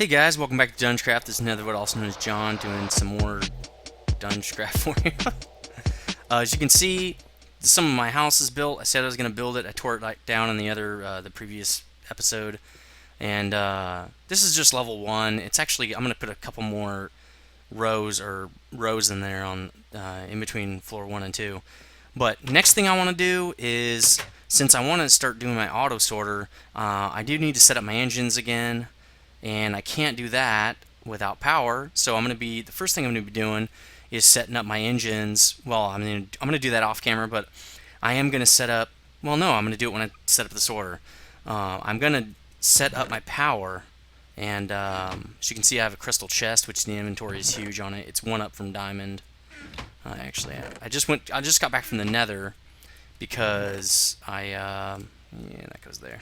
Hey guys, welcome back to DungeCraft. This is Nethervoid, also known as John, doing some more DungeCraft for you. As you can see, some of my house is built. I said I was going to build it. I tore it down in the previous episode. And this is just level 1. It's actually, I'm going to put a couple more rows in there on in between floor 1 and 2. But next thing I want to do is, since I want to start doing my auto sorter, I do need to set up my engines again. And I can't do that without power, so the first thing I'm going to be doing is setting up my engines. Well, I'm going to do that off camera, but I am going to set up, well, no, I'm going to do it when I set up the sorter. I'm going to set up my power, and as you can see, I have a crystal chest, which the inventory is huge on it. It's 1 up from diamond. Actually, I just got back from the Nether because yeah, that goes there.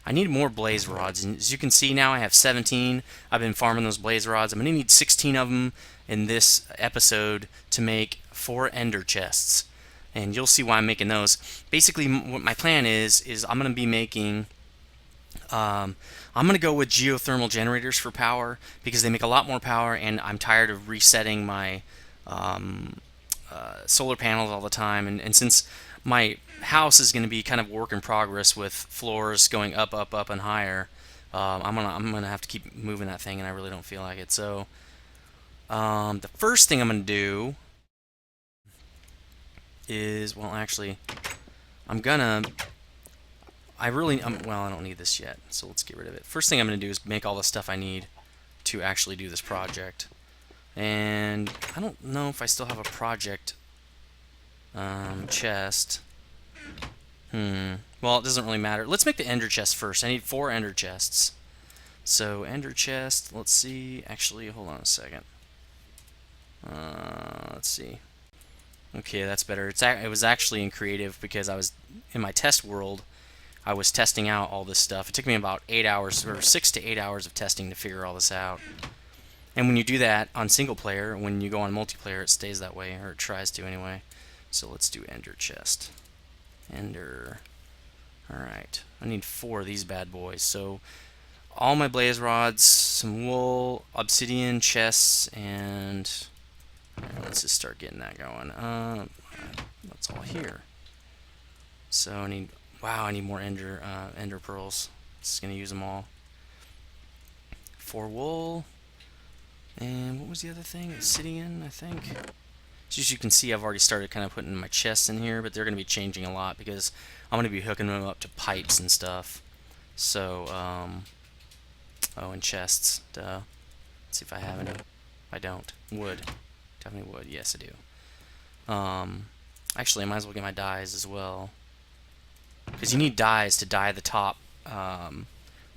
I need more blaze rods, and as you can see now I have 17. I've been farming those blaze rods. I'm going to need 16 of them in this episode to make 4 ender chests, and you'll see why I'm making those. Basically, what my plan is I'm going to be making, I'm going to go with geothermal generators for power, because they make a lot more power, and I'm tired of resetting my solar panels all the time, and since my house is going to be kind of work in progress with floors going up, up, up, and higher, I'm gonna have to keep moving that thing, and I really don't feel like it. So the first thing I'm gonna do is, well, actually, well, I don't need this yet, so let's get rid of it. First thing I'm gonna do is make all the stuff I need to actually do this project, and I don't know if I still have a project chest. Well, it doesn't really matter. Let's make the ender chest first. I need 4 ender chests. So, ender chest, let's see. Actually, hold on a second. Let's see. Okay, that's better. It was actually in creative because I was in my test world. I was testing out all this stuff. It took me about 8 hours, or 6 to 8 hours of testing to figure all this out. And when you do that on single player, when you go on multiplayer, it stays that way, or it tries to anyway. So let's do ender chest. Ender. Alright, I need 4 of these bad boys. So, all my blaze rods, some wool, obsidian chests, and let's just start getting that going. That's all here. So I need, wow, I need more ender pearls. Just gonna use them all. 4 wool, and what was the other thing? Obsidian, I think. As you can see, I've already started kind of putting my chests in here, but they're going to be changing a lot because I'm going to be hooking them up to pipes and stuff. So, oh, and chests. Duh. Let's see if I have any. I don't. Wood. Do I have any wood? Yes, I do. Actually, I might as well get my dyes as well, because you need dyes to dye the top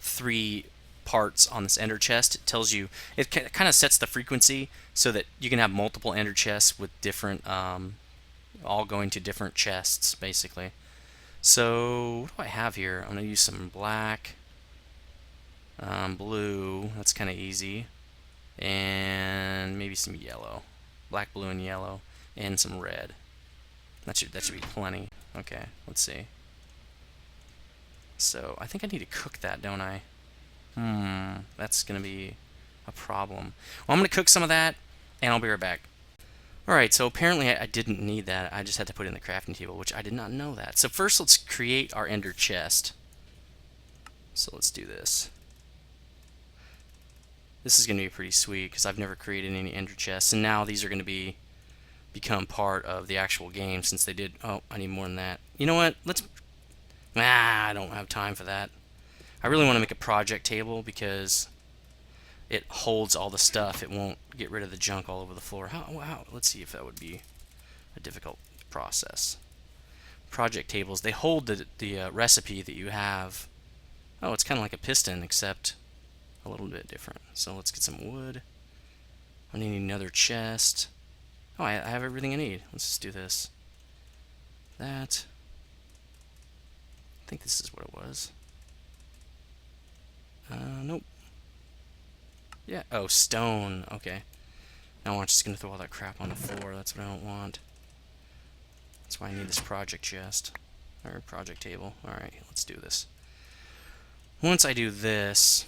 3 parts on this ender chest. It tells you, it kind of sets the frequency so that you can have multiple ender chests with different, all going to different chests, basically. So, what do I have here? I'm going to use some black, blue, that's kind of easy, and maybe some yellow. Black, blue, and yellow, and some red. That should be plenty. Okay, let's see. So, I think I need to cook that, don't I? That's going to be a problem. Well, I'm going to cook some of that, and I'll be right back. Alright, so apparently I didn't need that. I just had to put it in the crafting table, which I did not know that. So first, let's create our ender chest. So let's do this. This is going to be pretty sweet, because I've never created any ender chests, and now these are going to become part of the actual game, since they did... Oh, I need more than that. You know what? I don't have time for that. I really want to make a project table because it holds all the stuff. It won't get rid of the junk all over the floor. Let's see if that would be a difficult process. Project tables, they hold the recipe that you have. Oh, it's kind of like a piston, except a little bit different. So let's get some wood. I need another chest. Oh, I have everything I need. Let's just do this. That. I think this is what it was. Nope. Yeah, oh, stone. Okay. Now I'm just going to throw all that crap on the floor. That's what I don't want. That's why I need this project chest. Or project table. Alright, let's do this. Once I do this...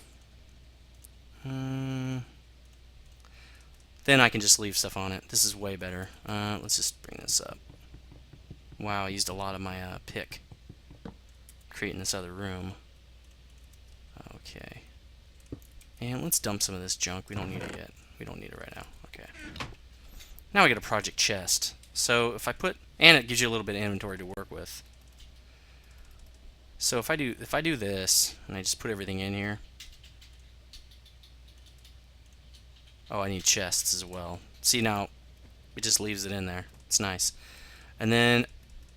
Then I can just leave stuff on it. This is way better. Let's just bring this up. Wow, I used a lot of my pick creating this other room. Okay. And let's dump some of this junk. We don't need it yet. We don't need it right now. Okay. Now we get a project chest. So if I put, and it gives you a little bit of inventory to work with. So if I do this and I just put everything in here. Oh, I need chests as well. See, now it just leaves it in there. It's nice. And then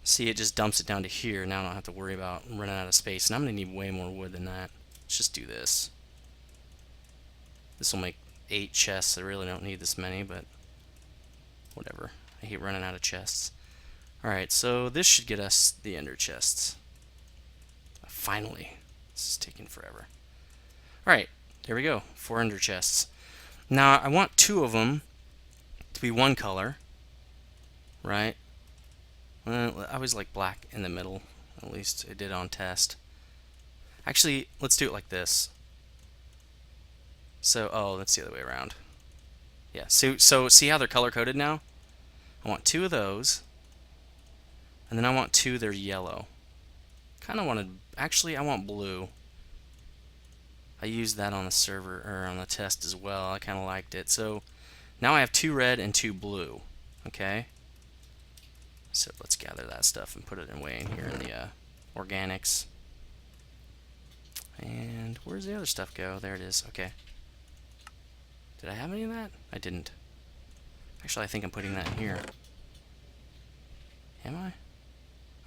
see, it just dumps it down to here. Now I don't have to worry about running out of space. And I'm gonna need way more wood than that. Let's just do this. This will make 8 chests. I really don't need this many, but whatever. I hate running out of chests. Alright, so this should get us the ender chests. Finally. This is taking forever. Alright, there we go. 4 ender chests. Now, I want 2 of them to be one color. Right? Well, I always like black in the middle. At least I did on test. Actually, let's do it like this. So, oh, that's the other way around. Yeah, so see how they're color-coded now? I want 2 of those. And then I want 2 that are yellow. Kind of wanted, actually, I want blue. I used that on the server, or on the test as well. I kind of liked it. So, now I have 2 red and 2 blue. Okay? So, let's gather that stuff and put it away in here in the organics. And where's the other stuff go? There it is. Okay. Did I have any of that? I didn't. Actually, I think I'm putting that in here. Am I?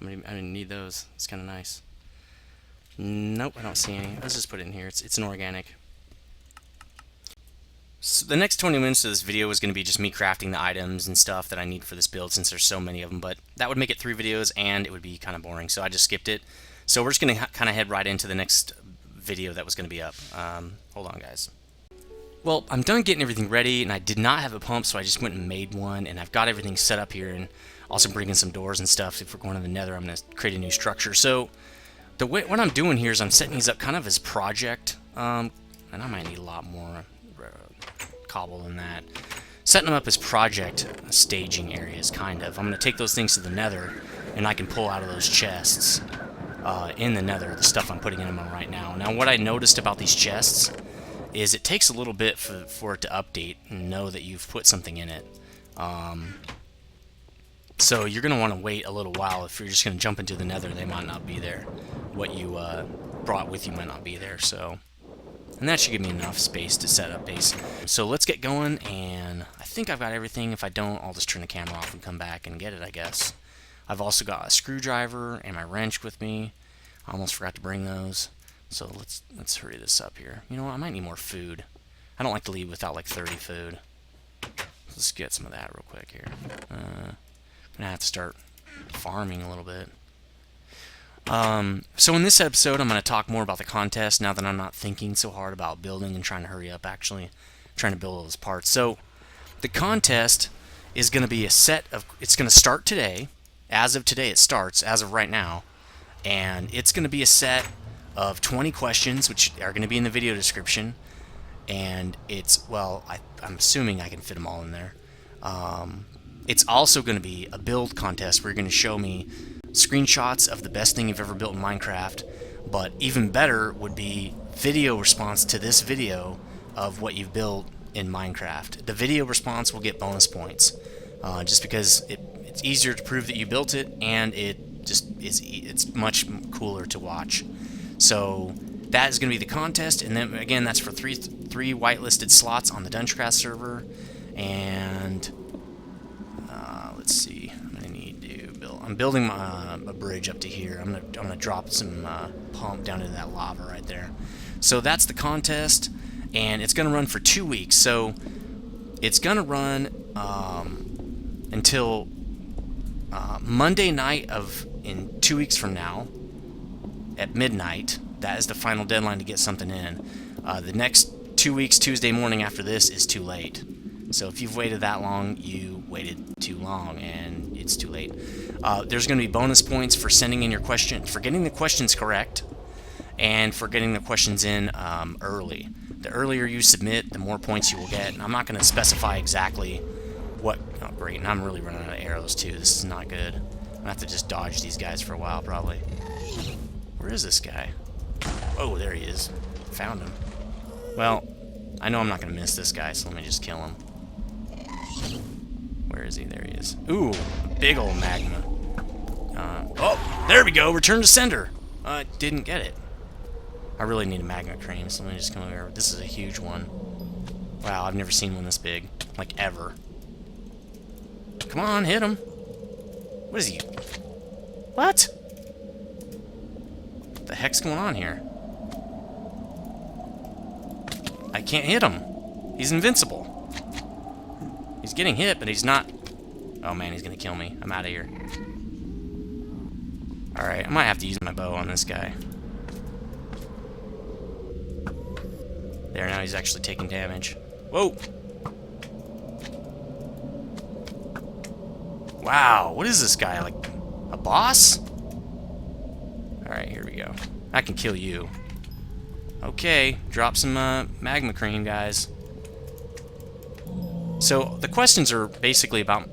I'm gonna need those. It's kind of nice. Nope, I don't see any. Let's just put it in here. It's an organic. So the next 20 minutes of this video is going to be just me crafting the items and stuff that I need for this build, since there's so many of them. But that would make it 3 videos, and it would be kind of boring, so I just skipped it. So we're just going to kind of head right into the next video that was going to be up. Hold on, guys. Well, I'm done getting everything ready, and I did not have a pump, so I just went and made one, and I've got everything set up here, and also bringing some doors and stuff. If we're going to the Nether, I'm going to create a new structure. So the way, what I'm doing here is I'm setting these up kind of as project, and I might need a lot more cobble than that. Setting them up as project staging areas, kind of. I'm going to take those things to the Nether, and I can pull out of those chests in the Nether the stuff I'm putting in them right now. Now, what I noticed about these chests is it takes a little bit for it to update and know that you've put something in it. So you're going to want to wait a little while. If you're just going to jump into the Nether, they might not be there. What you brought with you might not be there. So, and that should give me enough space to set up base. So let's get going, and I think I've got everything. If I don't, I'll just turn the camera off and come back and get it, I guess. I've also got a screwdriver and my wrench with me. I almost forgot to bring those. So let's hurry this up here. You know what? I might need more food. I don't like to leave without like 30 food. Let's get some of that real quick here. I'm gonna have to start farming a little bit. So in this episode, I'm gonna talk more about the contest now that I'm not thinking so hard about building and trying to hurry up. Actually, trying to build all those parts. So the contest is gonna be a set of. It's gonna start today. As of today, it starts. As of right now, and it's gonna be a set of 20 questions, which are going to be in the video description, and it's, well, I'm assuming I can fit them all in there. It's also going to be a build contest where you're going to show me screenshots of the best thing you've ever built in Minecraft, but even better would be video response to this video of what you've built in Minecraft. The video response will get bonus points, just because it's easier to prove that you built it, and it just it's much cooler to watch. So that is going to be the contest, and then again, that's for three whitelisted slots on the DungeCraft server. And let's see, I'm going to need to build. I'm building a bridge up to here. I'm gonna drop some pump down into that lava right there. So that's the contest, and it's going to run for 2 weeks. So it's going to run until Monday night in 2 weeks from now. At midnight. That is the final deadline to get something in. The next 2 weeks, Tuesday morning after this, is too late. So if you've waited that long, you waited too long, and it's too late. There's going to be bonus points for sending in your question, for getting the questions correct, and for getting the questions in early. the earlier you submit, the more points you will get. And I'm not going to specify exactly what... Oh, great. And I'm really running out of arrows, too. This is not good. I'm going to have to just dodge these guys for a while, probably. Where is this guy? Oh, there he is. Found him. Well, I know I'm not going to miss this guy, so let me just kill him. Where is he? There he is. Ooh, big old magma. Oh, there we go. Return to sender. Didn't get it. I really need a magma cream, so let me just come over here. This is a huge one. Wow, I've never seen one this big. Like, ever. Come on, hit him. What is he? What? What the heck's going on here? I can't hit him. He's invincible. He's getting hit, but he's not... Oh man, he's gonna kill me. I'm out of here. Alright, I might have to use my bow on this guy. There, now he's actually taking damage. Whoa! Wow, what is this guy? Like, a boss? Alright, here we go. I can kill you. Okay, drop some magma cream, guys. So, the questions are basically about...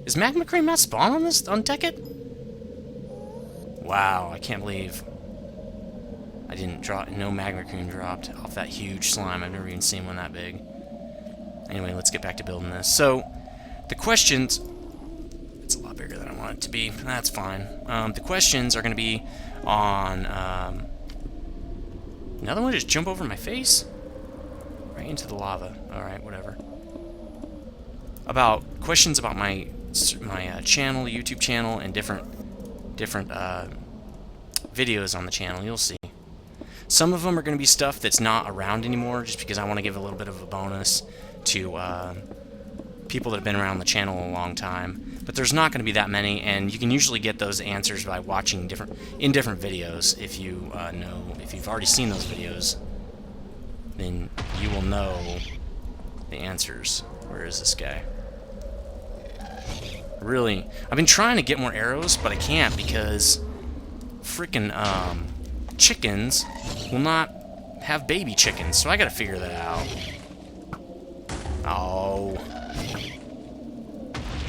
Is magma cream not spawn on this, on Tekkit? Wow, I can't believe I didn't drop... No magma cream dropped off that huge slime. I've never even seen one that big. Anyway, let's get back to building this. So, the questions... It's a lot bigger than I want it to be. That's fine. The questions are going to be on... Another one just jump over my face? Right into the lava. Alright, whatever. About questions about my channel, YouTube channel, and different videos on the channel. You'll see. Some of them are going to be stuff that's not around anymore, just because I want to give a little bit of a bonus to people that have been around the channel a long time. But there's not going to be that many, and you can usually get those answers by watching different videos. If you if you've already seen those videos, then you will know the answers. Where is this guy? Really, I've been trying to get more arrows, but I can't because freaking chickens will not have baby chickens, so I gotta figure that out. Oh.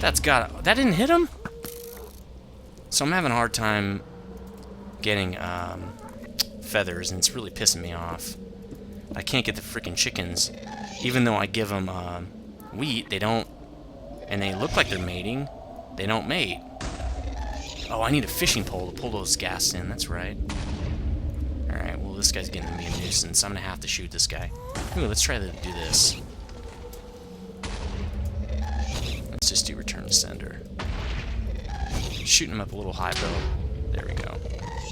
That didn't hit him? So I'm having a hard time getting feathers, and it's really pissing me off. I can't get the freaking chickens. Even though I give them wheat, they don't... And they look like they're mating. They don't mate. Oh, I need a fishing pole to pull those gas in. That's right. Alright, well, this guy's getting to be a nuisance. I'm going to have to shoot this guy. Ooh, let's try to do this. Let's just do return to sender. Shooting him up a little high, though. There we go.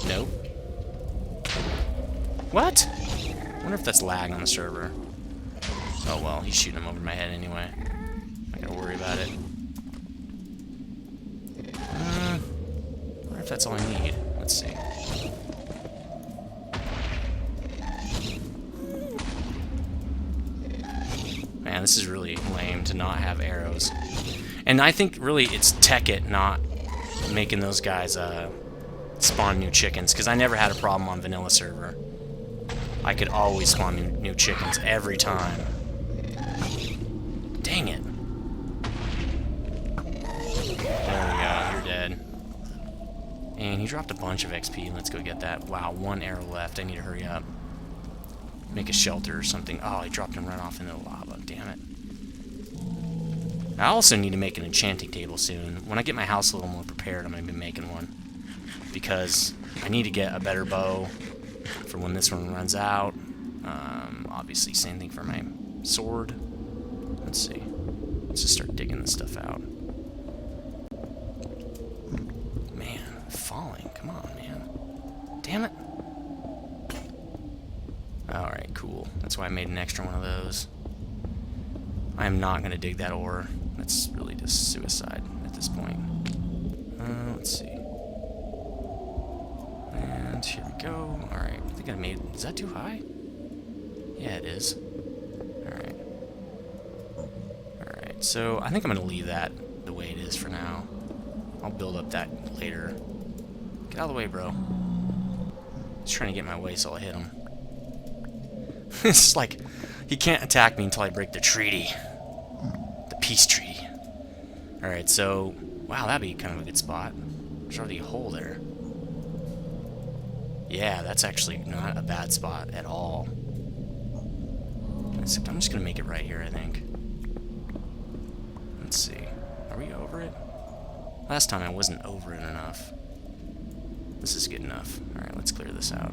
Nope. What? I wonder if that's lag on the server. Oh, well, he's shooting him over my head anyway. Not gonna worry about it. I wonder if that's all I need. Let's see. Man, this is really lame to not have arrows. And I think, really, it's Tekkit not making those guys spawn new chickens, because I never had a problem on vanilla server. I could always spawn new chickens every time. Dang it. There we go, you're dead. And he dropped a bunch of XP. Let's go get that. Wow, 1 arrow left. I need to hurry up. Make a shelter or something. Oh, he dropped him right off into the lava. Damn it. I also need to make an enchanting table soon. When I get my house a little more prepared, I'm going to be making one. Because I need to get a better bow for when this one runs out. Obviously, same thing for my sword. Let's see. Let's just start digging this stuff out. Man, falling. Come on, man. Damn it. Alright, cool. That's why I made an extra one of those. I am not going to dig that ore. That's really just suicide at this point. Let's see. And here we go. Alright, I think I made... Is that too high? Yeah, it is. Alright. Alright, so I think I'm going to leave that the way it is for now. I'll build up that later. Get out of the way, bro. He's trying to get my way, so I'll hit him. It's like, he can't attack me until I break the treaty. The peace treaty. Alright, so, wow, that'd be kind of a good spot. There's already a hole there. Yeah, that's actually not a bad spot at all. Except I'm just going to make it right here, I think. Let's see. Are we over it? Last time I wasn't over it enough. This is good enough. Alright, let's clear this out.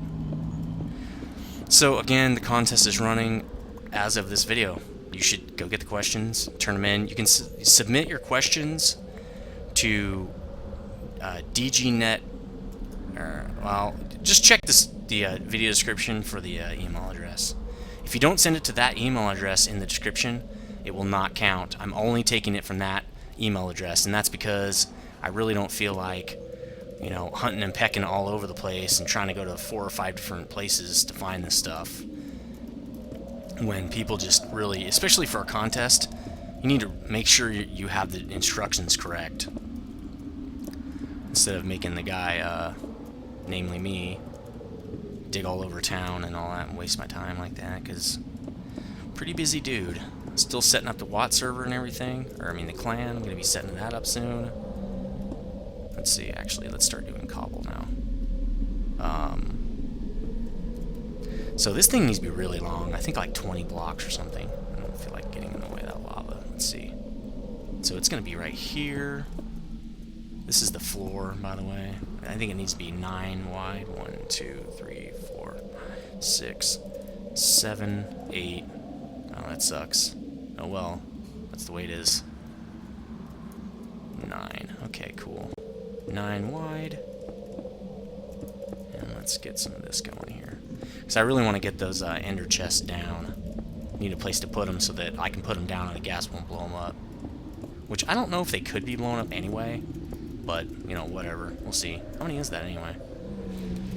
So, again, the contest is running as of this video. You should go get the questions, turn them in. You can submit your questions to DGNet. Well, just check the video description for the email address. If you don't send it to that email address in the description, it will not count. I'm only taking it from that email address, and that's because I really don't feel like, you know, hunting and pecking all over the place and trying to go to 4 or 5 different places to find this stuff. When people just really, especially for a contest, you need to make sure you have the instructions correct. Instead of making the guy, namely me, dig all over town and all that and waste my time like that, because pretty busy dude. Still setting up the Watt server and everything, or I mean the clan. I'm going to be setting that up soon. Let's see, actually, let's start doing cobble now. So this thing needs to be really long. I think like 20 blocks or something. I don't feel like getting in the way of that lava. Let's see. So it's going to be right here. This is the floor, by the way. I think it needs to be 9 wide. 1, 2, 3, 4, 6, 7, 8. Oh, that sucks. Oh well. That's the way it is. 9. Okay, cool. 9 wide. And let's get some of this going here. Because I really want to get those ender chests down. Need a place to put them so that I can put them down and the gas won't blow them up. Which I don't know if they could be blown up anyway. But, you know, whatever. We'll see. How many is that anyway?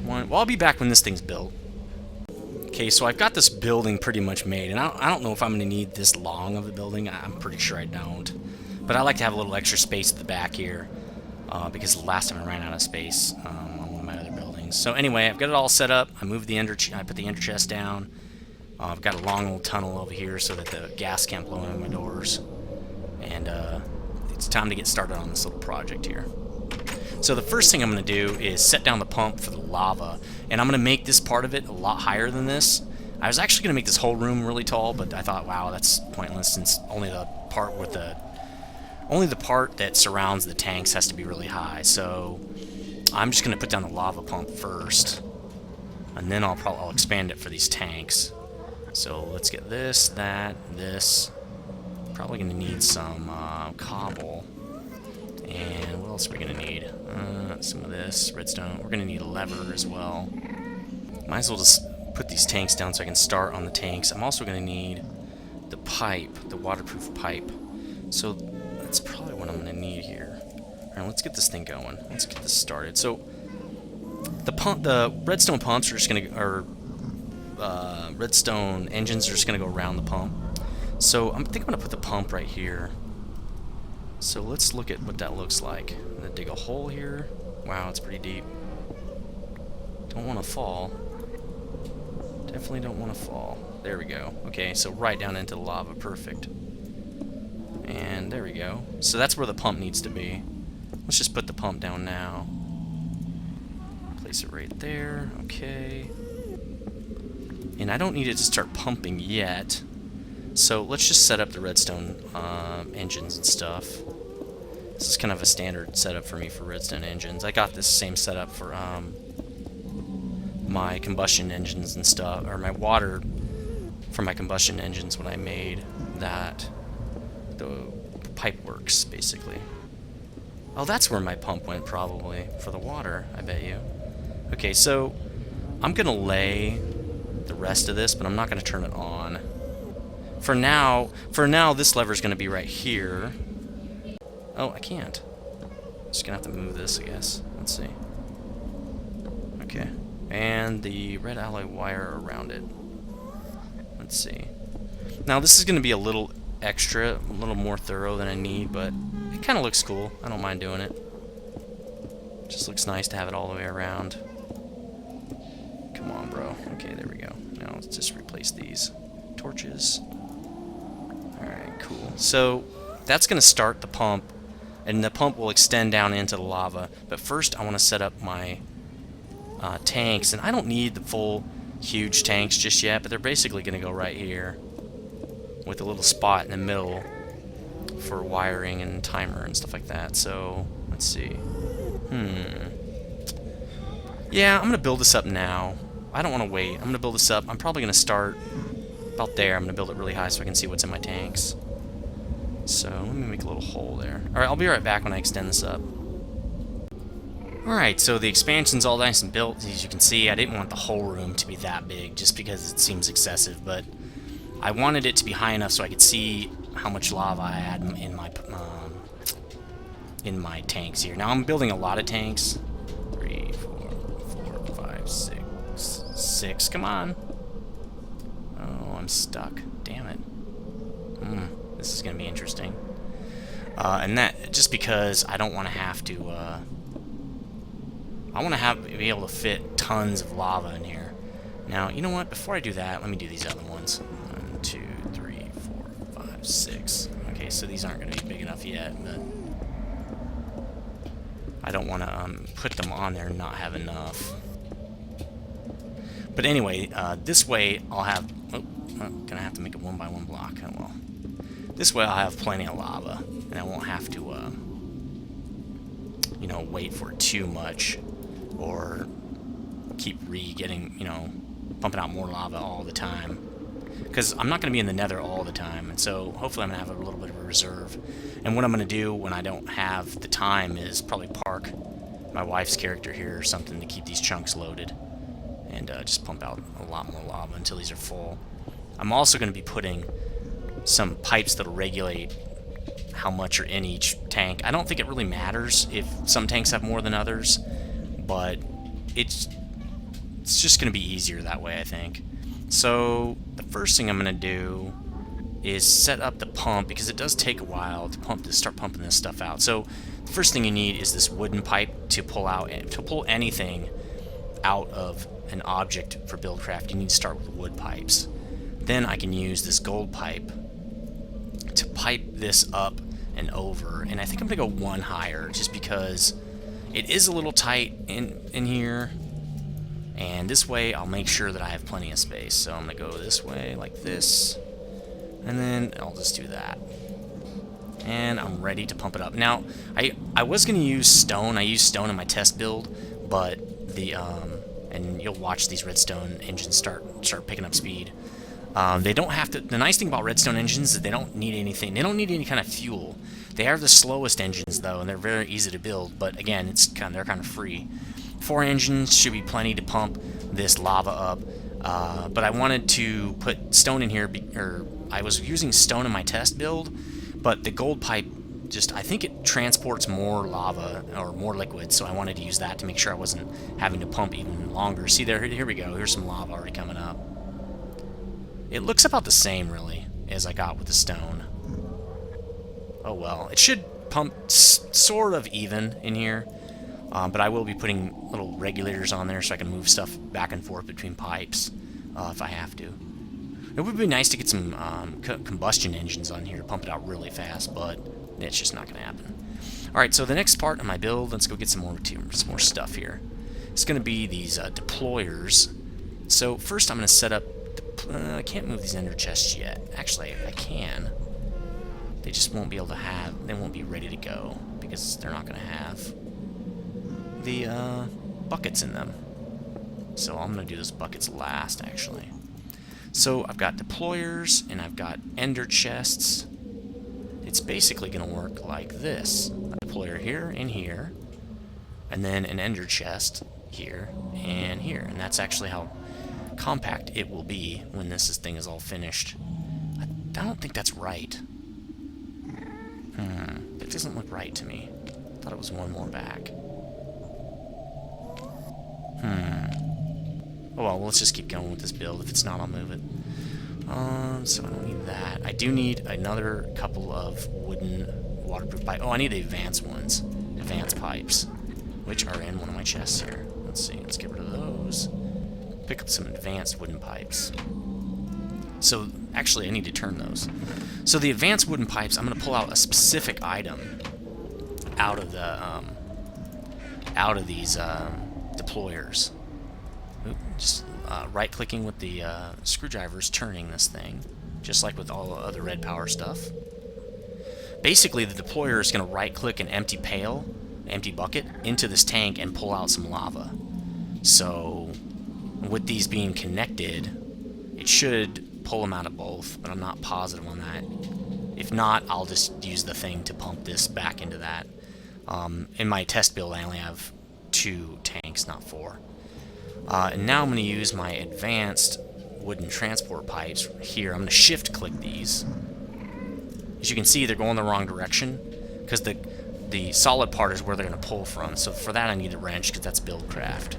1. Well, I'll be back when this thing's built. Okay, so I've got this building pretty much made. And I don't know if I'm going to need this long of a building. I'm pretty sure I don't. But I like to have a little extra space at the back here. Because the last time I ran out of space on one of my other buildings. So anyway, I've got it all set up. I moved the I put the ender chest down. I've got a long old tunnel over here so that the gas can't blow in my doors. And it's time to get started on this little project here. So the first thing I'm going to do is set down the pump for the lava. And I'm going to make this part of it a lot higher than this. I was actually going to make this whole room really tall, but I thought, wow, that's pointless since only the part with only the part that surrounds the tanks has to be really high. So I'm just going to put down the lava pump first, and then I'll expand it for these tanks. So let's get this, that, this. Probably going to need some cobble. And what else are we going to need? Some of this redstone. We're going to need a lever as well. Might as well just put these tanks down so I can start on the tanks. I'm also going to need the pipe, the waterproof pipe. So that's probably what I'm going to need here. Alright, let's get this thing going. Let's get this started. So the redstone pumps are just going to, redstone engines are just going to go around the pump. So I think I'm going to put the pump right here. So let's look at what that looks like. I'm going to dig a hole here. Wow, it's pretty deep. Don't want to fall. Definitely don't want to fall. There we go. Okay, so right down into the lava. Perfect. And there we go. So that's where the pump needs to be. Let's just put the pump down now. Place it right there. Okay. And I don't need it to start pumping yet. So let's just set up the redstone engines and stuff. This is kind of a standard setup for me for redstone engines. I got this same setup for my combustion engines and stuff, or my water for my combustion engines when I made that. The pipe works, basically. Oh, that's where my pump went, probably, for the water, I bet you. Okay, so I'm going to lay the rest of this, but I'm not going to turn it on. For now, this lever is going to be right here. Oh, I can't. Just going to have to move this, I guess. Let's see. Okay. And the red alloy wire around it. Let's see. Now, this is going to be a little extra, a little more thorough than I need, but it kind of looks cool. I don't mind doing it. Just looks nice to have it all the way around. Come on, bro. Okay, there we go. Now Now let's just replace these torches. Alright, cool. So that's going to start the pump, and the pump will extend down into the lava. But first I want to set up my tanks, and I don't need the full huge tanks just yet, but they're basically going to go right here with a little spot in the middle for wiring and timer and stuff like that. So let's see. Yeah, I'm going to build this up now. I don't want to wait. I'm going to build this up. I'm probably going to start about there. I'm going to build it really high so I can see what's in my tanks. So let me make a little hole there. Alright, I'll be right back when I extend this up. Alright, so the expansion's all nice and built. As you can see, I didn't want the whole room to be that big just because it seems excessive, but I wanted it to be high enough so I could see how much lava I had in my tanks here. Now I'm building a lot of tanks. 3, 4, 5, 6. Come on. Oh, I'm stuck. Damn it. This is going to be interesting. And that just because I don't want to have to. I want to be able to fit tons of lava in here. Now, you know what? Before I do that, let me do these other ones. 1, 2, 3, 4, 5, 6. Okay, so these aren't going to be big enough yet, but I don't want to put them on there and not have enough. But anyway, this way I'll have... Oh, I'm going to have to make a 1x1 block. Oh, well. This way I'll have plenty of lava, and I won't have to, you know, wait for too much, or keep getting, you know, pumping out more lava all the time. Because I'm not going to be in the nether all the time, and so hopefully I'm going to have a little bit of a reserve. And what I'm going to do when I don't have the time is probably park my wife's character here or something to keep these chunks loaded, and just pump out a lot more lava until these are full. I'm also going to be putting some pipes that'll regulate how much are in each tank. I don't think it really matters if some tanks have more than others, but it's just going to be easier that way, I think. So the first thing I'm going to do is set up the pump, because it does take a while to start pumping this stuff out. So the first thing you need is this wooden pipe to pull anything out of an object for BuildCraft. You need to start with wood pipes. Then I can use this gold pipe to pipe this up and over, and I think I'm gonna go one higher just because it is a little tight in here, and this way I'll make sure that I have plenty of space. So I'm gonna go this way like this, and then I'll just do that, and I'm ready to pump it up. Now I was gonna use stone. I used stone in my test build, but the and you'll watch these redstone engines start picking up speed. They don't have to. The nice thing about redstone engines is they don't need anything. They don't need any kind of fuel. They are the slowest engines though, and they're very easy to build. But again, they're kind of free. 4 engines should be plenty to pump this lava up. But I wanted to put stone in here, or I was using stone in my test build, but the gold pipe I think it transports more lava or more liquid, so I wanted to use that to make sure I wasn't having to pump even longer. See there, here we go. Here's some lava already coming up. It looks about the same, really, as I got with the stone. Oh well, it should pump sort of even in here, but I will be putting little regulators on there so I can move stuff back and forth between pipes if I have to. It would be nice to get some combustion engines on here to pump it out really fast, but it's just not going to happen. Alright, so the next part of my build, let's go get some more stuff here. It's going to be these deployers. So first I'm going to set up... I can't move these ender chests yet. Actually, I can. They just won't be able to have... They won't be ready to go, because they're not going to have the buckets in them. So I'm going to do those buckets last, actually. So I've got deployers, and I've got ender chests. It's basically going to work like this. A deployer here and here, and then an ender chest here and here. And that's actually how compact it will be when this thing is all finished. I don't think that's right. That doesn't look right to me. I thought it was one more back. Oh well, let's just keep going with this build. If it's not, I'll move it. So I don't need that. I do need another couple of wooden waterproof pipes. Oh, I need the advanced ones. Advanced pipes, which are in one of my chests here. Let's see, let's get rid of those. pick up some advanced wooden pipes. So, actually, I need to turn those. So the advanced wooden pipes, I'm going to pull out a specific item out of these deployers. Oop, just right-clicking with the screwdrivers, turning this thing, just like with all the other red power stuff. Basically, the deployer is going to right-click an empty pail, empty bucket, into this tank and pull out some lava. So, with these being connected, it should pull them out of both, but I'm not positive on that. If not, I'll just use the thing to pump this back into that. In my test build, I only have 2 tanks, not 4. And now I'm going to use my advanced wooden transport pipes here. I'm going to shift-click these. As you can see, they're going the wrong direction, because the solid part is where they're going to pull from. So for that, I need a wrench, because that's DungeCraft.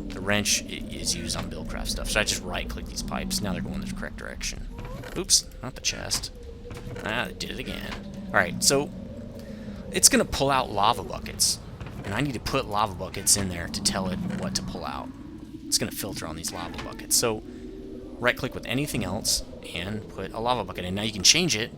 The wrench is used on DungeCraft stuff. So I just right-click these pipes. Now they're going the correct direction. Oops, not the chest. Ah, I did it again. Alright, so it's going to pull out lava buckets. And I need to put lava buckets in there to tell it what to pull out. It's going to filter on these lava buckets. So right-click with anything else and put a lava bucket in. Now you can change it.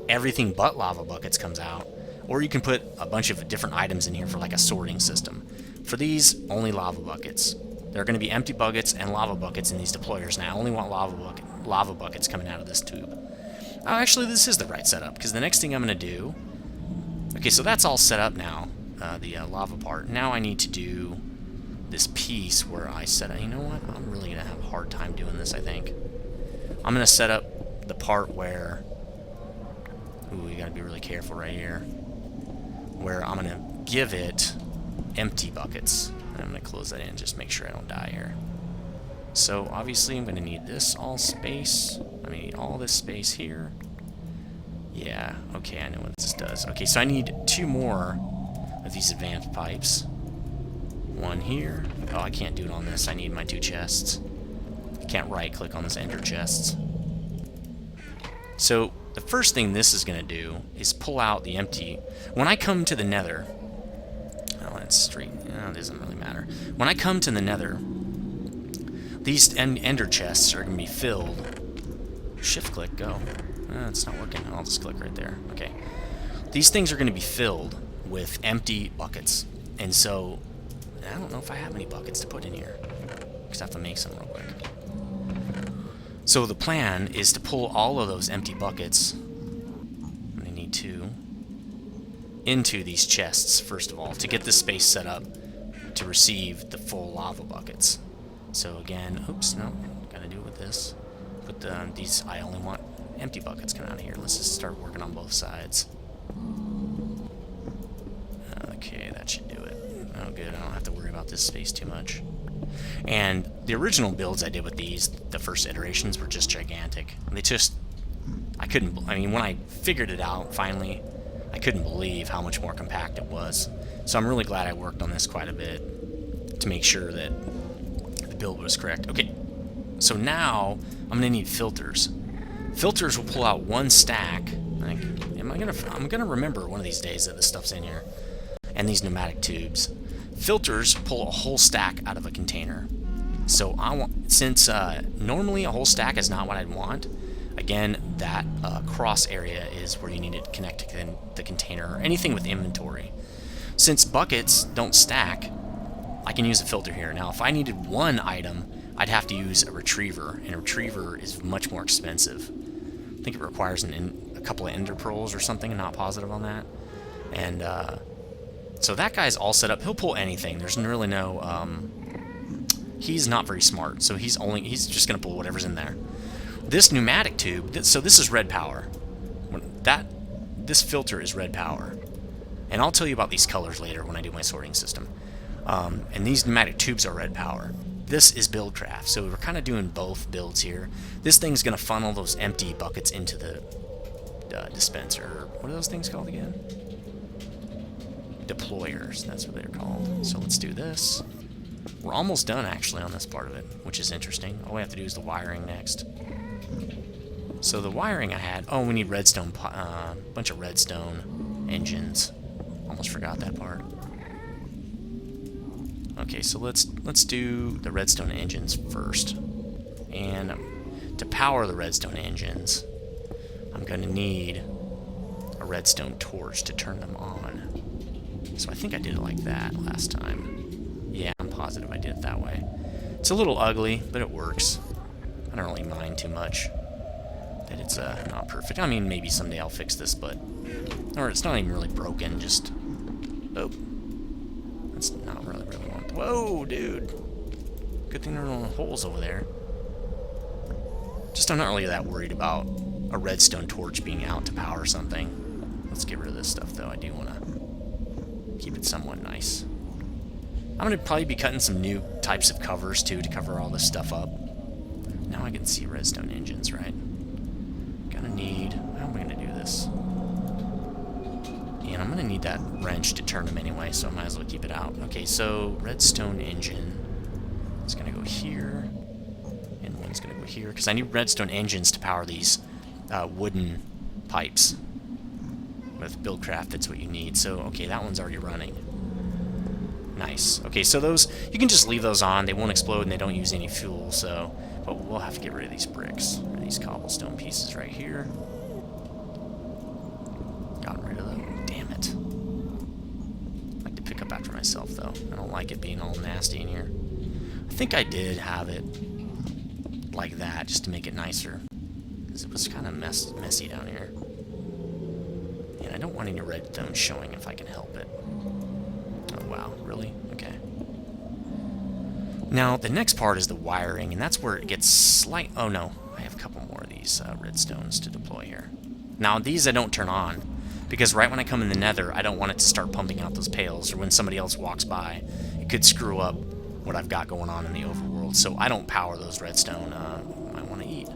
Everything but lava buckets comes out. Or you can put a bunch of different items in here for like a sorting system. For these, only lava buckets. There are going to be empty buckets and lava buckets in these deployers, and I only want lava buckets coming out of this tube. Oh, actually, this is the right setup, because the next thing I'm going to do... Okay, so that's all set up now, the lava part. Now I need to do this piece where I set up... You know what? I'm really going to have a hard time doing this, I think. I'm going to set up the part where... Ooh, you got to be really careful right here. Where I'm going to give it empty buckets. And I'm going to close that in, just make sure I don't die here. So obviously I'm going to need this all space. I'm going to need all this space here. Yeah, okay, I know what this does. Okay, so I need 2 more of these advanced pipes. 1 here. Oh, I can't do it on this. I need my 2 chests. I can't right-click on this ender chests. So the first thing this is going to do is pull out the empty... When I come to the Nether... Oh, that's straight. Oh, it doesn't really matter. When I come to the Nether, these ender chests are going to be filled. Shift-click, go. It's not working. I'll just click right there. Okay. These things are going to be filled with empty buckets. And so, I don't know if I have any buckets to put in here. Because I have to make some real quick. So the plan is to pull all of those empty buckets, and I need 2, into these chests, first of all, to get this space set up to receive the full lava buckets. So again, oops, no, gotta do it with this. Put these, I only want empty buckets coming out of here. Let's just start working on both sides. Okay, that should do it. Oh good, I don't have to worry about this space too much. And the original builds I did with these, the first iterations, were just gigantic. They just, I mean, when I figured it out, finally, I couldn't believe how much more compact it was. So I'm really glad I worked on this quite a bit to make sure that the build was correct. Okay, so now I'm going to need filters. Filters will pull out 1 stack. I'm gonna remember one of these days that this stuff's in here. And these pneumatic tubes. Filters pull a whole stack out of a container. So since normally a whole stack is not what I'd want, again, that cross area is where you need to connect to the container or anything with inventory. Since buckets don't stack, I can use a filter here. Now, if I needed 1 item, I'd have to use a retriever, and a retriever is much more expensive. I think it requires a couple of ender pearls or something. I'm not positive on that. And so that guy's all set up. He'll pull anything. There's really no... he's not very smart, so he's just going to pull whatever's in there. This pneumatic tube, so this is red power. This filter is red power. And I'll tell you about these colors later when I do my sorting system. And these pneumatic tubes are red power. This is DungeCraft, so we're kind of doing both builds here. This thing's going to funnel those empty buckets into the dispenser. What are those things called again? Deployers, that's what they're called. So let's do this. We're almost done, actually, on this part of it, which is interesting. All we have to do is the wiring next. So the wiring I had... Oh, we need redstone, bunch of redstone engines. Almost forgot that part. Okay, so let's do the redstone engines first. And to power the redstone engines, I'm going to need a redstone torch to turn them on. So I think I did it like that last time. Yeah, I'm positive I did it that way. It's a little ugly, but it works. I don't really mind too much that it's not perfect. I mean, maybe someday I'll fix this, but... Or it's not even really broken, just... Oh. That's not really what... Whoa, dude! Good thing there are no holes over there. Just I'm not really that worried about a redstone torch being out to power something. Let's get rid of this stuff, though. I do want to keep it somewhat nice. I'm going to probably be cutting some new types of covers, too, to cover all this stuff up. Now I can see redstone engines, right? Gonna need... How am I going to do this? And I'm going to need that wrench to turn them anyway, so I might as well keep it out. Okay, so redstone engine is going to go here, and one's going to go here, because I need redstone engines to power these wooden pipes. With DungeCraft, that's what you need. So, okay, that one's already running. Nice. Okay, so those, you can just leave those on. They won't explode and they don't use any fuel, so... But we'll have to get rid of these bricks, or these cobblestone pieces right here. Got rid of them. Damn it. I like to pick up after myself, though. I don't like it being all nasty in here. I think I did have it like that, just to make it nicer. Because it was kind of messy down here. And I don't want any redstone showing if I can help it. Oh, wow. Really? Okay. Now, the next part is the wiring, and that's where it gets slight... Oh, no. I have a couple more of these redstones to deploy here. Now, these I don't turn on, because right when I come in the nether, I don't want it to start pumping out those pails, or when somebody else walks by, it could screw up what I've got going on in the overworld. So I don't power those redstone... I want to eat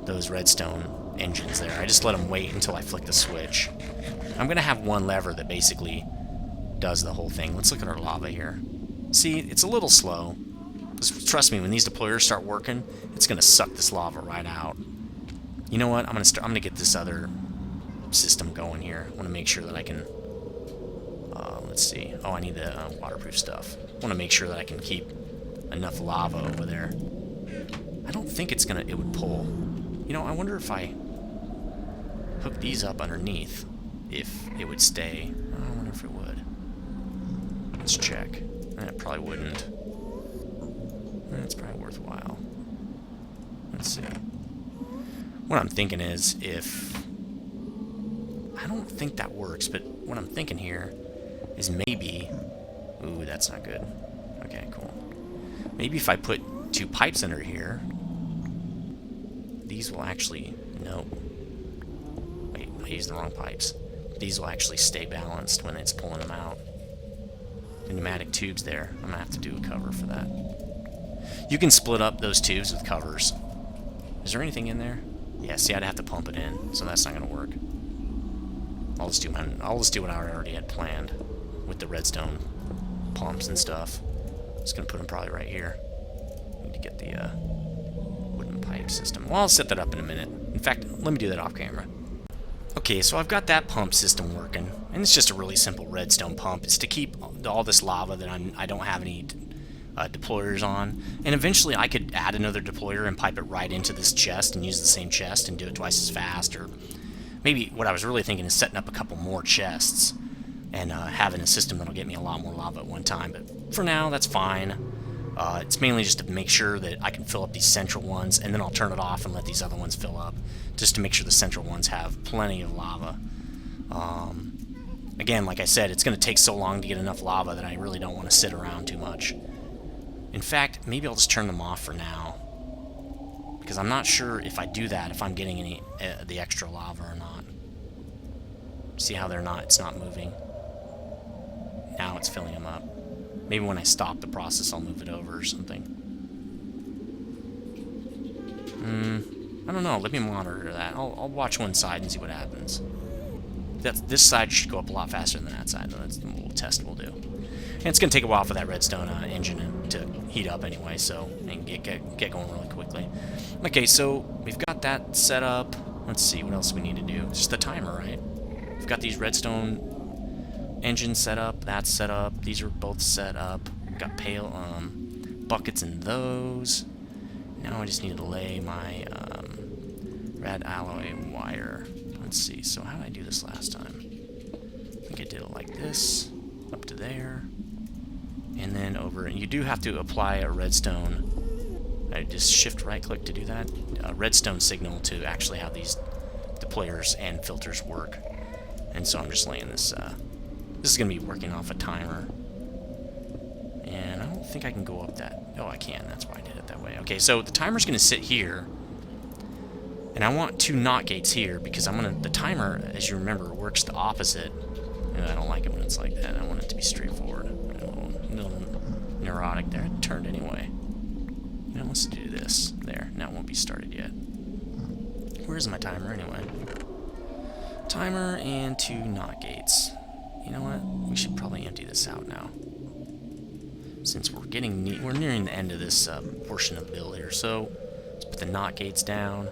those redstone engines there. I just let them wait until I flick the switch. I'm going to have one lever that basically does the whole thing. Let's look at our lava here. See, it's a little slow. Just trust me, when these deployers start working, it's going to suck this lava right out. You know what? I'm going to get this other system going here. I want to make sure that I can... let's see. Oh, I need the waterproof stuff. I want to make sure that I can keep enough lava over there. I don't think it's going to... It would pull. You know, I wonder if I hook these up underneath, if it would stay. I wonder if it would. Let's check. It probably wouldn't. It's probably worthwhile. Let's see. What I'm thinking is if... I don't think that works, but what I'm thinking here is maybe... Ooh, that's not good. Okay, cool. Maybe if I put 2 pipes under here, these will actually... No. Wait, I used the wrong pipes. These will actually stay balanced when it's pulling them out. The pneumatic tubes there. I'm going to have to do a cover for that. You can split up those tubes with covers. Is there anything in there? Yeah, see, I'd have to pump it in, so that's not going to work. I'll just do what I already had planned with the redstone pumps and stuff. I'm just going to put them probably right here. Need to get the wooden pipe system. Well, I'll set that up in a minute. In fact, let me do that off camera. Okay, so I've got that pump system working, and it's just a really simple redstone pump. It's to keep all this lava that I don't have any deployers on, and eventually I could add another deployer and pipe it right into this chest and use the same chest and do it twice as fast, or maybe what I was really thinking is setting up a couple more chests and having a system that'll get me a lot more lava at one time, but for now, that's fine. It's mainly just to make sure that I can fill up these central ones, and then I'll turn it off and let these other ones fill up, just to make sure the central ones have plenty of lava. Again, like I said, it's going to take so long to get enough lava that I really don't want to sit around too much. In fact, maybe I'll just turn them off for now, because I'm not sure if I do that, if I'm getting any the extra lava or not. See how it's not moving? Now it's filling them up. Maybe when I stop the process, I'll move it over or something. I don't know. Let me monitor that. I'll watch one side and see what happens. This side should go up a lot faster than that side, though. That's the little test we'll do. And it's going to take a while for that redstone engine to heat up anyway, so and get going really quickly. Okay, so we've got that set up. Let's see, what else we need to do? Just the timer, right? We've got these redstone engines set up. That's set up. These are both set up. got buckets in those. Now I just need to lay my red alloy wire. Let's see, so how did I do this last time? I think I did it like this, up to there, and then over. And you do have to apply a redstone. I just shift right click to do that. A redstone signal to actually have these deployers and filters work. And so I'm just laying this. This is going to be working off a timer. And I don't think I can go up that. Oh, I can. That's why I did it that way. Okay, so the timer's going to sit here. And I want 2 NOT gates here because the timer, as you remember, works the opposite. And I don't like it when it's like that. I want it to be straightforward. A little neurotic there. It turned anyway. You know, let's do this. There. Now it won't be started yet. Where's my timer anyway? Timer and 2 NOT gates. You know what? We should probably empty this out now, since we're nearing the end of this portion of the build here. So let's put the NOT gates down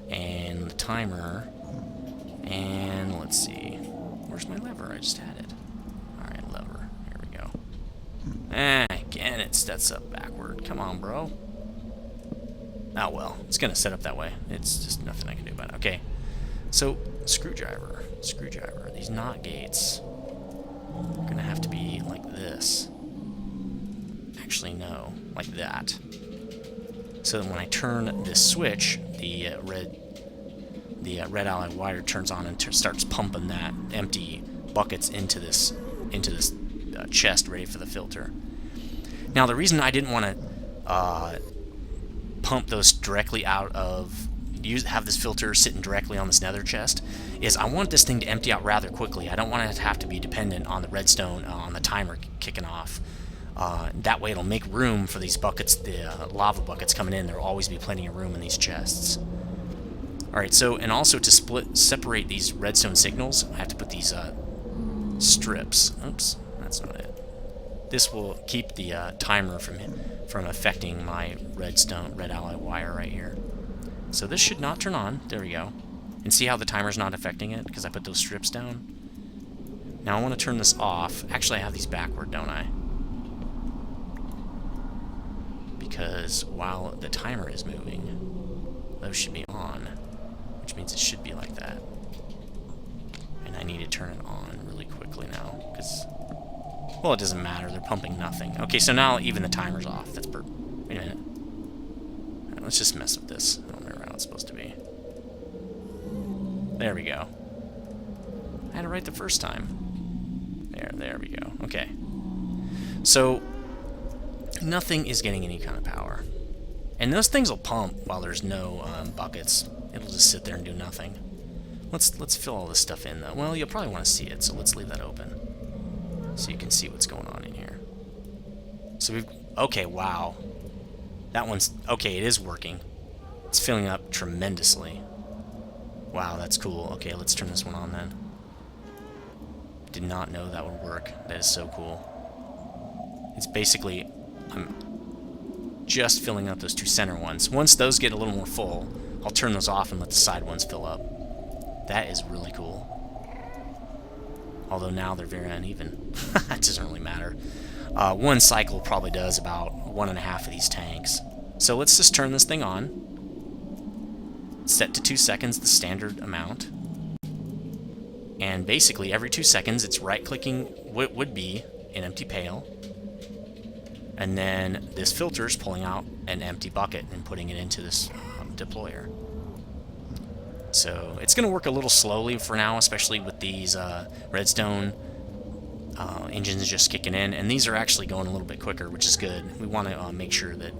and the timer. And let's see, where's my lever? I just had it. All right, lever. Here we go. Again, it sets up backward. Come on, bro. Oh well, it's gonna set up that way. It's just nothing I can do about it. Okay, so screwdriver. These NOT gates are gonna have to be like this. Actually, no, like that. So that when I turn this switch, the red alloy wire turns on and starts pumping that empty buckets into this chest ready for the filter. Now, the reason I didn't want to pump those directly out of have this filter sitting directly on this nether chest is I want this thing to empty out rather quickly. I don't want it to have to be dependent on the redstone on the timer kicking off. That way it'll make room for these buckets, the lava buckets coming in. There'll always be plenty of room in these chests. Alright, so, and also to separate these redstone signals, I have to put these strips. Oops, that's not it. This will keep the timer from affecting my red alloy wire right here. So this should not turn on. There we go. And see how the timer's not affecting it because I put those strips down? Now I want to turn this off. Actually, I have these backward, don't I? Because while the timer is moving, those should be on, which means it should be like that. And I need to turn it on really quickly now because, well, it doesn't matter. They're pumping nothing. Okay, so now even the timer's off. That's wait a minute. Right, let's just mess with this. I don't remember how it's supposed to be. There we go. I had it right the first time. There we go. Okay. So nothing is getting any kind of power. And those things will pump while there's no buckets. It'll just sit there and do nothing. Let's fill all this stuff in, though. Well, you'll probably want to see it, so let's leave that open. So you can see what's going on in here. So we've... Okay, wow. That one's... Okay, it is working. It's filling up tremendously. Wow, that's cool. Okay, let's turn this one on then. Did not know that would work. That is so cool. It's basically... I'm just filling up those 2 center ones. Once those get a little more full, I'll turn those off and let the side ones fill up. That is really cool. Although now they're very uneven. That doesn't really matter. One cycle probably does about 1.5 of these tanks. So let's just turn this thing on. Set to 2 seconds, the standard amount. And basically every 2 seconds it's right-clicking what would be an empty pail. And then this filter is pulling out an empty bucket and putting it into this deployer. So it's going to work a little slowly for now, especially with these redstone engines just kicking in. And these are actually going a little bit quicker, which is good. We want to make sure that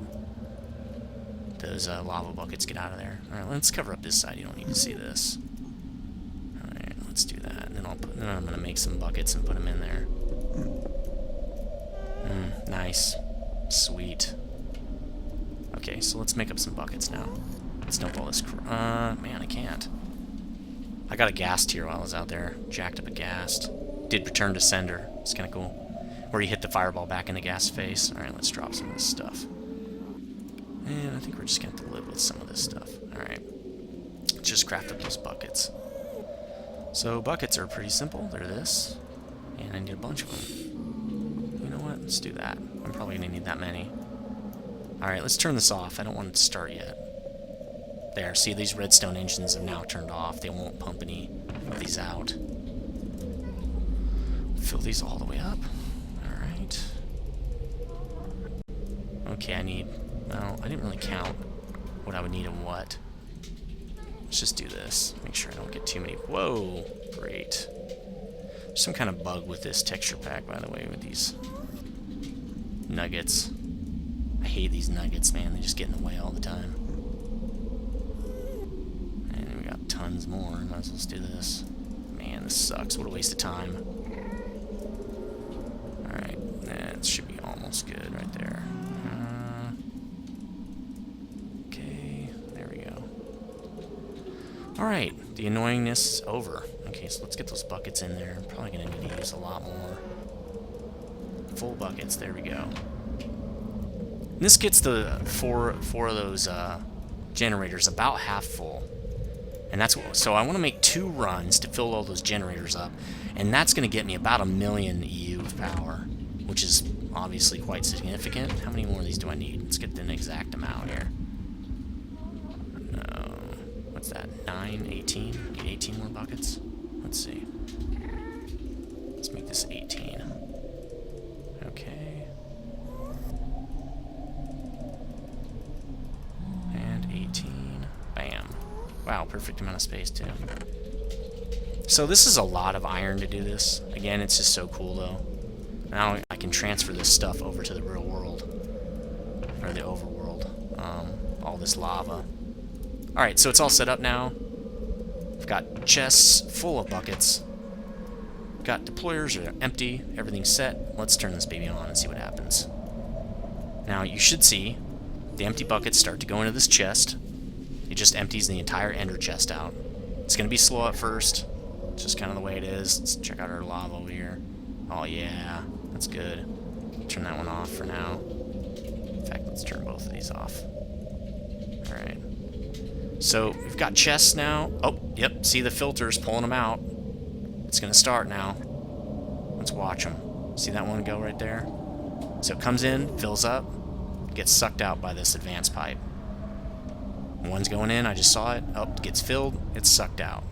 those lava buckets get out of there. Alright, let's cover up this side. You don't need to see this. Alright, let's do that. And then I'm going to make some buckets and put them in there. Nice. Sweet. Okay, so let's make up some buckets now. Let's dump all this man, I can't. I got a ghast here while I was out there. Jacked up a ghast. Did return to sender. It's kind of cool. Where you hit the fireball back in the ghast face. Alright, let's drop some of this stuff. And I think we're just going to have to live with some of this stuff. Alright. Let's just craft up those buckets. So buckets are pretty simple. They're this. And I need a bunch of them. You know what? let's do that. I'm probably going to need that many. Alright, let's turn this off. I don't want it to start yet. There, see, these redstone engines have now turned off. They won't pump any of these out. Fill these all the way up. Alright. Okay, I need... Well, I didn't really count what I would need and what. Let's just do this. Make sure I don't get too many... Whoa! Great. There's some kind of bug with this texture pack, by the way, with these nuggets. I hate these nuggets, man. They just get in the way all the time. And we got tons more. Might as well just do this. Man, this sucks. What a waste of time. Alright, that should be almost good right there. Okay, there we go. Alright, the annoyingness is over. Okay, so let's get those buckets in there. I'm probably going to need to use a lot more. Full buckets, there we go. And this gets the four of those generators about half full. And that's what, so I want to make 2 runs to fill all those generators up. And that's going to get me about 1,000,000 EU of power, which is obviously quite significant. How many more of these do I need? Let's get an exact amount here. No, what's that? 9, 18? Need 18 more buckets? Let's see. Let's make this 18. Okay. And 18. Bam. Wow, perfect amount of space, too. So this is a lot of iron to do this. Again, it's just so cool, though. Now I can transfer this stuff over to the real world. Or the overworld. All this lava. Alright, so it's all set up now. I've got chests full of buckets. Got deployers are empty. Everything's set. Let's turn this baby on and see what happens. Now, you should see the empty buckets start to go into this chest. It just empties the entire ender chest out. It's going to be slow at first. It's just kind of the way it is. Let's check out our lava over here. Oh, yeah. That's good. Turn that one off for now. In fact, let's turn both of these off. Alright. So, we've got chests now. Oh, yep. See the filters pulling them out. It's going to start now. Let's watch them. See that one go right there? So it comes in, fills up, gets sucked out by this advanced pipe. One's going in, I just saw it. Oh, it gets filled, it's sucked out.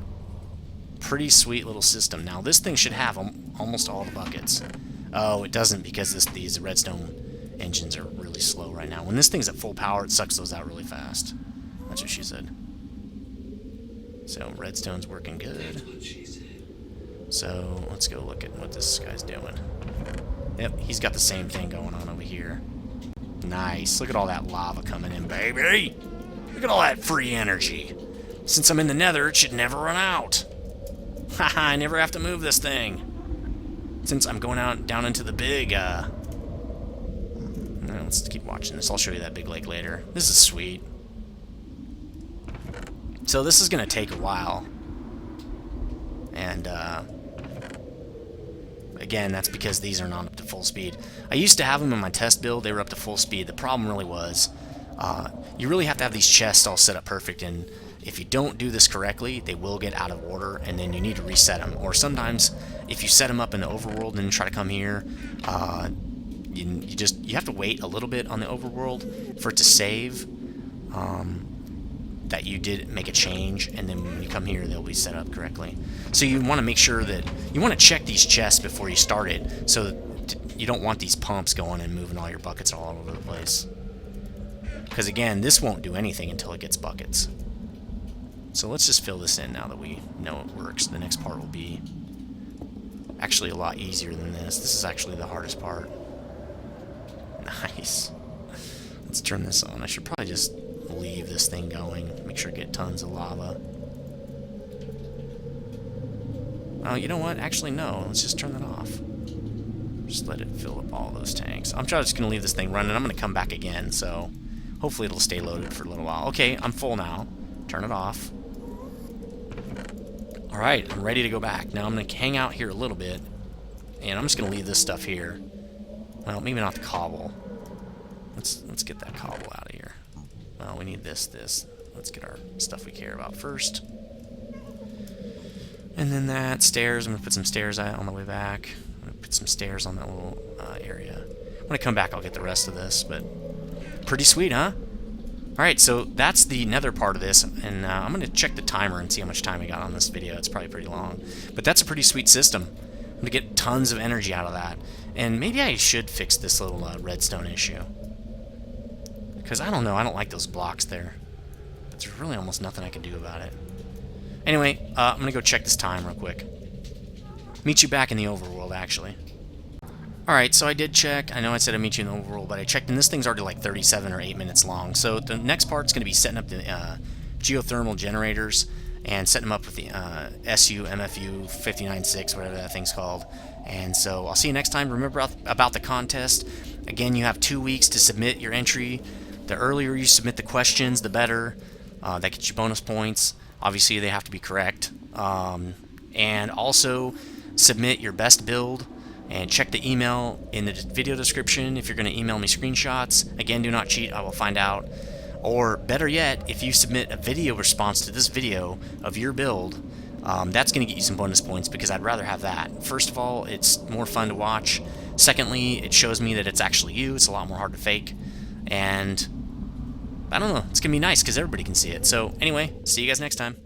Pretty sweet little system. Now this thing should have almost all the buckets. Oh, it doesn't because these redstone engines are really slow right now. When this thing's at full power, it sucks those out really fast. That's what she said. So redstone's working good. So let's go look at what this guy's doing. Yep, he's got the same thing going on over here. Nice. Look at all that lava coming in, baby. Look at all that free energy. Since I'm in the nether, it should never run out. Haha, I never have to move this thing. Since I'm going down into the big, let's keep watching this. I'll show you that big lake later. This is sweet. So this is going to take a while. And, again, that's because these are not up to full speed. I used to have them in my test build. They were up to full speed. The problem really was you really have to have these chests all set up perfect, and if you don't do this correctly, they will get out of order, and then you need to reset them. Or sometimes, if you set them up in the overworld and then try to come here, you have to wait a little bit on the overworld for it to save that you did make a change, and then when you come here, they'll be set up correctly. So you want to make sure that you want to check these chests before you start it, so that you don't want these pumps going and moving all your buckets all over the place. Because again, this won't do anything until it gets buckets. So let's just fill this in now that we know it works. The next part will be actually a lot easier than this. This is actually the hardest part. Nice. Let's turn this on. I should probably just leave this thing going. Make sure I get tons of lava. Oh, you know what? Actually, no. Let's just turn that off. Just let it fill up all those tanks. I'm just going to leave this thing running. I'm going to come back again, so hopefully it'll stay loaded for a little while. Okay, I'm full now. Turn it off. Alright, I'm ready to go back. Now I'm going to hang out here a little bit, and I'm just going to leave this stuff here. Well, maybe not the cobble. Let's get that cobble out of here. Well, we need this. Let's get our stuff we care about first. And then that stairs. I'm going to put some stairs out on the way back. I'm going to put some stairs on that little area. When I come back, I'll get the rest of this, but pretty sweet, huh? Alright, so that's the nether part of this, and I'm going to check the timer and see how much time I got on this video. It's probably pretty long. But that's a pretty sweet system. I'm going to get tons of energy out of that. And maybe I should fix this little redstone issue. Because I don't know, I don't like those blocks there. But there's really almost nothing I can do about it. Anyway, I'm going to go check this time real quick. Meet you back in the overworld, actually. Alright, so I did check. I know I said I'd meet you in the overworld, but I checked, and this thing's already like 37 or 8 minutes long. So the next part's going to be setting up the geothermal generators and setting them up with the SU, MFU, 59.6, whatever that thing's called. And so I'll see you next time. Remember about the contest. Again, you have 2 weeks to submit your entry. The earlier you submit the questions, the better. That gets you bonus points. Obviously, they have to be correct. And also, submit your best build. And check the email in the video description if you're going to email me screenshots. Again, do not cheat, I will find out. Or better yet, if you submit a video response to this video of your build, that's going to get you some bonus points because I'd rather have that. First of all, it's more fun to watch. Secondly, it shows me that it's actually you. It's a lot more hard to fake. And I don't know, it's going to be nice because everybody can see it. So anyway, see you guys next time.